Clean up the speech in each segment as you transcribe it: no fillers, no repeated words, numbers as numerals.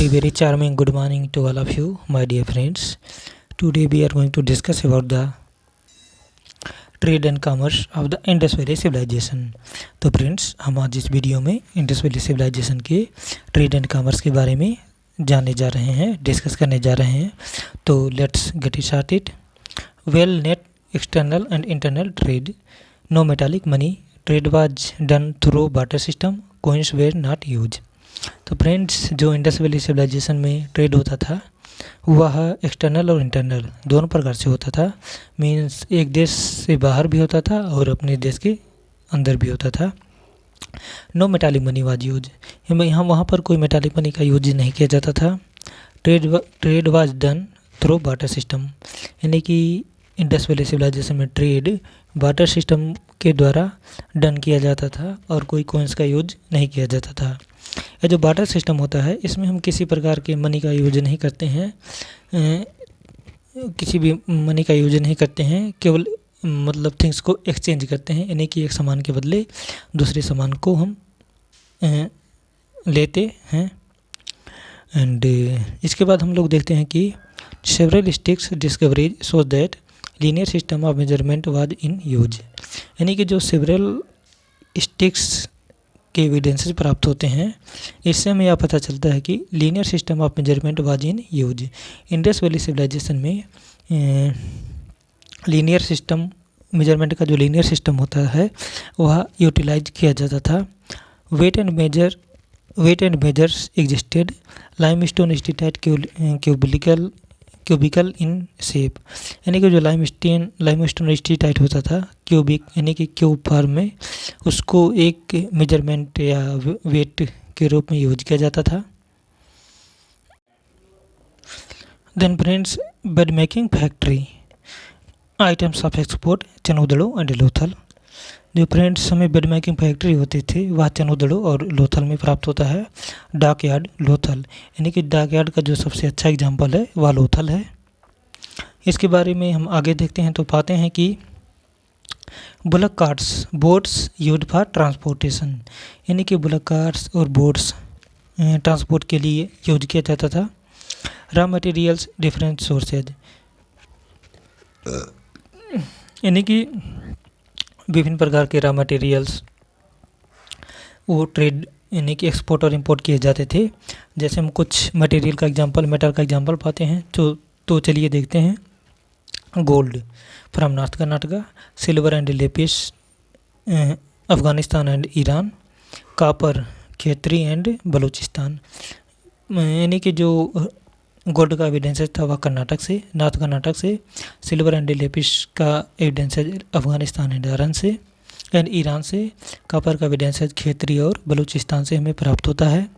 very charming good morning to all of you, my dear friends. Today we are going to discuss about the trade and commerce of the Indus valley civilisation. तो friends, हम आज इस video में Indus valley civilisation के trade and commerce के बारे में जानने जा रहे हैं, डिस्कस करने जा रहे हैं। तो let's get started. Well net external and internal trade, no metallic money, trade was done through barter system, coins were not use. तो फ्रेंड्स, जो इंडस वैली सिविलाइजेशन में ट्रेड होता था वह एक्सटर्नल और इंटरनल दोनों प्रकार से होता था। मीन्स एक देश से बाहर भी होता था और अपने देश के अंदर भी होता था। No metallic money was use, यहाँ वहाँ पर कोई मेटालिक मनी का यूज नहीं किया जाता था। Trade was done through barter system, यानी कि इंडस वैली सिविलाइजेशन में ट्रेड बार्टर सिस्टम के द्वारा डन किया जाता था और कोई कॉइन्स का यूज नहीं किया जाता था। यह जो बार्टर सिस्टम होता है इसमें हम किसी प्रकार के मनी का यूज नहीं करते हैं, किसी भी मनी का यूज नहीं करते हैं, केवल मतलब थिंग्स को एक्सचेंज करते हैं, यानी कि एक सामान के बदले दूसरे सामान को हम लेते हैं। एंड इसके बाद हम लोग देखते हैं कि several sticks discoveries shows that linear system of measurement was in use, यानी कि जो सेवरल स्टिक्स के एविडेंसेस प्राप्त होते हैं इससे हमें यह पता चलता है कि linear system of measurement was in use. Indus valley civilisation में लीनियर सिस्टम मेजरमेंट का जो लीनियर सिस्टम होता है वह यूटिलाइज किया जाता था। Weight and measures existed, limestone steatite cubical in shape, यानी कि जो लाइमस्टोन स्टीटाइट होता था क्यूबिक यानी कि क्यूब फॉर्म में, उसको एक मेजरमेंट या वेट के रूप में यूज किया जाता था। Then friends, bead making factory, items of export Chanhudaro and Lothal. जो फ्रेंड्स हमें बेड मेकिंग फैक्ट्री होती थी वह चनोदड़ो और लोथल में प्राप्त होता है। डाक यार्ड लोथल, यानी कि डाक यार्ड का जो सबसे अच्छा एग्जाम्पल है वह लोथल है। इसके बारे में हम आगे देखते हैं तो पाते हैं कि bullock carts boats used for transportation, यानी कि बुलक कार्ट्स और बोट्स ट्रांसपोर्ट के लिए यूज किया जाता था। रॉ मटेरियल्स डिफरेंट सोर्सेज, यानी कि विभिन्न प्रकार के रॉ मटेरियल्स वो ट्रेड यानी कि एक्सपोर्ट और इंपोर्ट किए जाते थे। जैसे हम कुछ मटेरियल का एग्जांपल, मेटल का एग्जांपल पाते हैं तो चलिए देखते हैं। Gold from north Karnataka, silver and lapis Afghanistan and Iran, copper Khetri and Balochistan, यानी कि जो गोल्ड का एविडेंसेस था वह कर्नाटक से, नॉर्थ कर्नाटक से। सिल्वर एंड लेपिस का एविडेंसेस अफगानिस्तान एंड ईरान से। कॉपर का एविडेंसेस खेतरी और बलूचिस्तान से हमें प्राप्त होता है।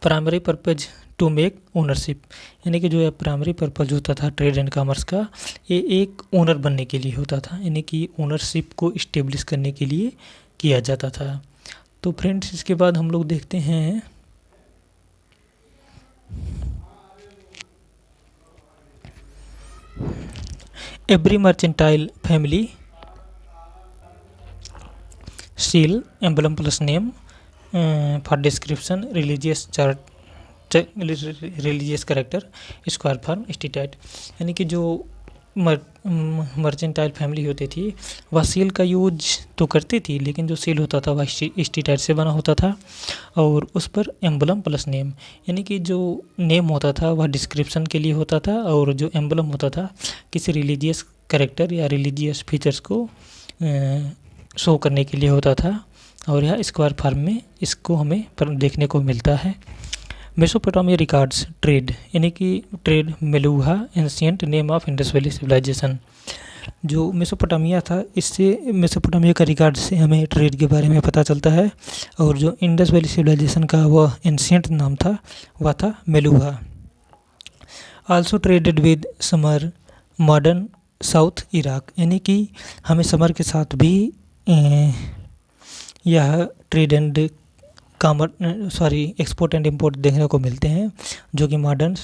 Primary purpose to make ownership, यानी कि जो है प्राइमरी पर्पज होता था ट्रेड एंड कॉमर्स का, ये एक ओनर बनने के लिए होता था, यानी कि ओनरशिप को इस्टेब्लिश करने के लिए किया जाता था। तो फ्रेंड्स, इसके बाद हम लोग देखते हैं every mercantile family seal emblem plus name for description religious religious character square form steatite, यानी कि जो मर्चेंटाइल फैमिली होती थी वह सील का यूज तो करती थी, लेकिन जो सील होता था वह स्टीटाइट से बना होता था और उस पर एम्बलम प्लस नेम, यानी कि जो नेम होता था वह डिस्क्रिप्शन के लिए होता था और जो एम्बलम होता था किसी रिलीजियस कैरेक्टर या रिलीजियस फीचर्स को शो करने के लिए होता था। और यह स्क्वायर फॉर्म में इसको हमें देखने को मिलता है। मेसोपोटामिया रिकॉर्ड्स ट्रेड, यानी कि trade Meluhha ancient name of Indus valley civilisation. जो मेसोपोटामिया था इससे मेसोपोटामिया का रिकॉर्ड से हमें ट्रेड के बारे में पता चलता है और जो इंडस वैली सिविलाइजेशन का वह एंशिएंट नाम था वह था Meluhha. Also traded with Sumer modern south Iraq, यानी कि हमें समर के साथ भी यह trade and export and import देखने को मिलते हैं, जो कि मॉडर्न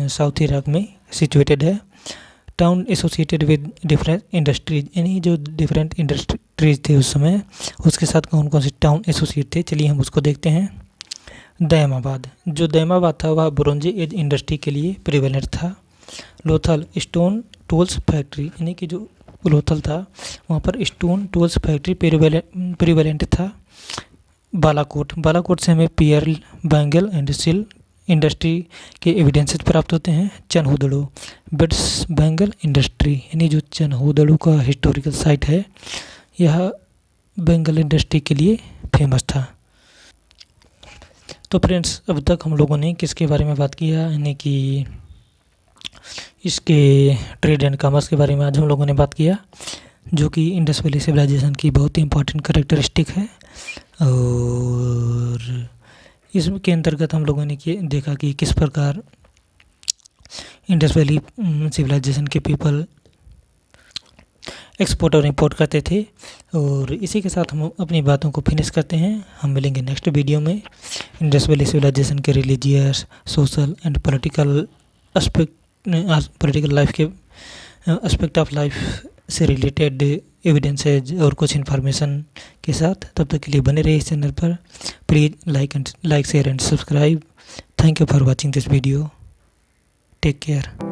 साउथ इराक में सिचुएटेड है। Town associated with different industries, यानी जो डिफरेंट इंडस्ट्रीज थे उस समय उसके साथ कौन कौन से टाउन एसोसिएट थे, चलिए हम उसको देखते हैं। दैमाबाद, जो दैमाबाद था वह ब्रोंज एज इंडस्ट्री के लिए प्रिवेलेंट था। लोथल, स्टोन टूल्स फैक्ट्री, यानी कि जो लोथल था वहाँ पर स्टोन टूल्स फैक्ट्री प्रिवेलेंट था। बालाकोट, बालाकोट से हमें पियर बैंगल एंड सिल इंडस्ट्री के एविडेंसेस प्राप्त होते हैं। चनहुदड़ो, बिट्स बैंगल इंडस्ट्री, यानी जो चनहुदड़ो का हिस्टोरिकल साइट है यह बैंगल इंडस्ट्री के लिए फेमस था। तो फ्रेंड्स, अब तक हम लोगों ने किसके बारे में बात किया, यानी कि इसके ट्रेड एंड कॉमर्स के बारे में आज हम लोगों ने बात किया, जो कि इंडस वैली सिविलाइजेशन की बहुत ही इंपॉर्टेंट कैरेक्टरिस्टिक है। और इसके अंतर्गत हम लोगों ने देखा कि किस प्रकार इंडस वैली सिविलाइजेशन के पीपल एक्सपोर्ट और इंपोर्ट करते थे। और इसी के साथ हम अपनी बातों को फिनिश करते हैं। हम मिलेंगे नेक्स्ट वीडियो में इंडस वैली सिविलाइजेशन के religious, social and political life के एस्पेक्ट ऑफ लाइफ से रिलेटेड एविडेंसेज और कुछ इन्फॉर्मेशन के साथ। तब तक के लिए बने रहिए इस चैनल पर। Please like share and subscribe. Thank you for watching this video. Take care.